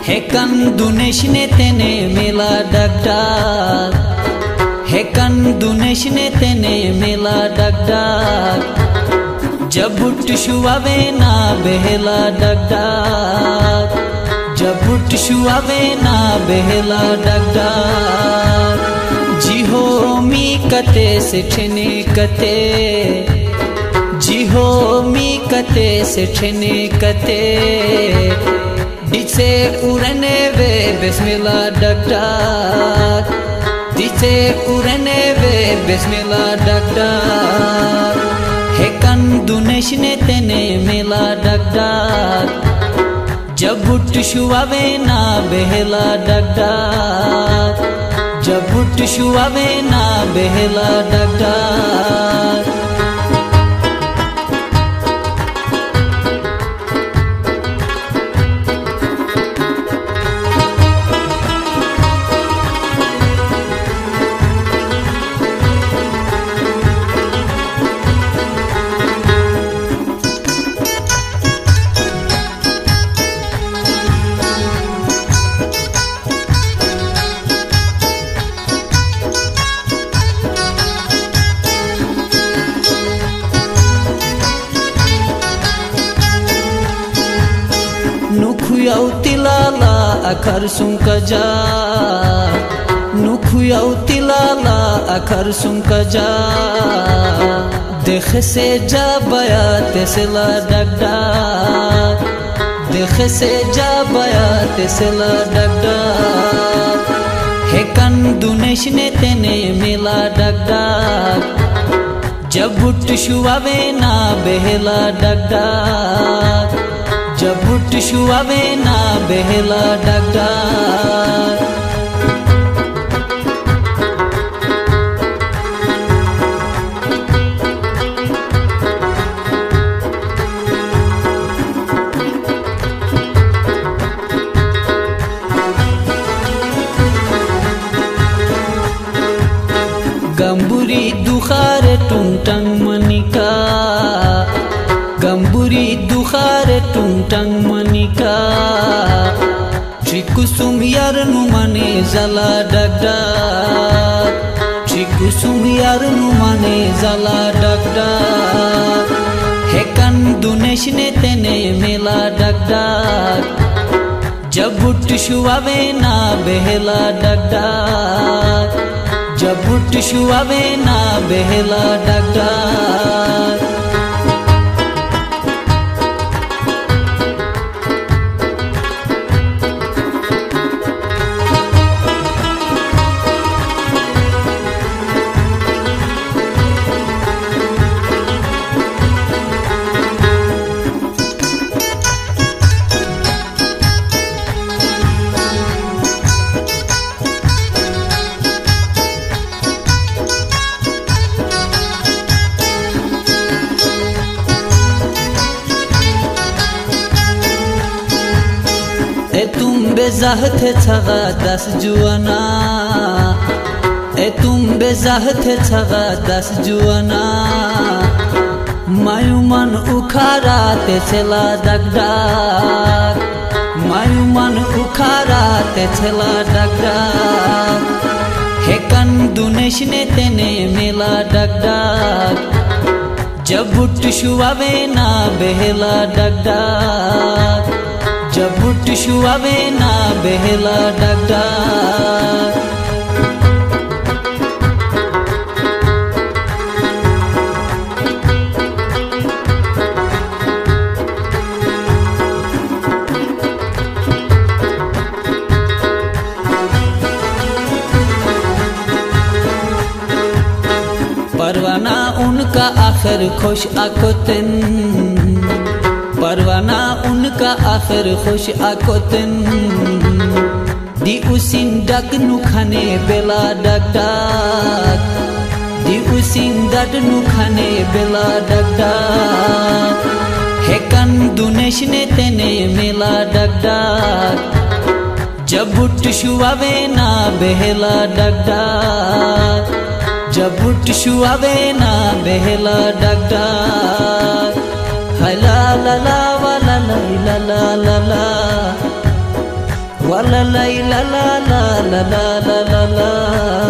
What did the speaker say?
Hekan duneshne tene mela dagdag, hekan duneshne tene mela dagdag, jab utt shuave na behela dagdag, jab utt shuave na behela dagdag, jiho mi kate se thene kate, jiho mi kate se thene kate, dice urene ve bismillah dagdag, dice urene ve bismillah dagdag, hekan duneshne tene mela dagdag, jab utt shuave na behela dagdag, jab utt shuave na behela dagdag. Nukhuyau tilala akar sunkaja, nukhuyau tilala akar sunkaja, dekhe se ja bayat se la dagdag, dekhe se ja bayat se la dagdag, hekan duneshne tene mela dagdag, jab utt shuave na behela dagdag, jab utt shuave na behela dagdag. Gamburi dukhare tungtang manika, gamburi dukhare tungtang manika, trikusum yar nu mane zala dagdag, trikusum yar nu mane zala dagdag, hekan duneshne tene mela dagdag, jab utt shuave na behela dagdag, jab utt shuave na behela dagdag. तुम बेजाहत छगा दस Juana, तुम बेजाहत छगा दस Juana, मायूमन उखारा ते चला दगदाग, मायूमन उखारा ते चला दगदाग, हेकन दुनेशने तेने मेला दगदाग, जब उठ शुआवे ना बेहला दगदाग, जब उठ शुआवे ना बेहला दगदाग। परवाना उनका आखिर खुश आकोतन, परवाना उनका आखिर खुश आकोतन, दी उसिन डग नुखाने बेला डगडाग, दी उसिन डग नुखाने बेला डगडाग, हेकन दुनेशने तेने मेला डगडाग, जब उठ शुआवे ना बेहला डगडाग, जब उठ शुआवे ना बेहला डगडाग। हाय ला ला ला वा ला ला ला ला ला, Wala la la la la la la la la la.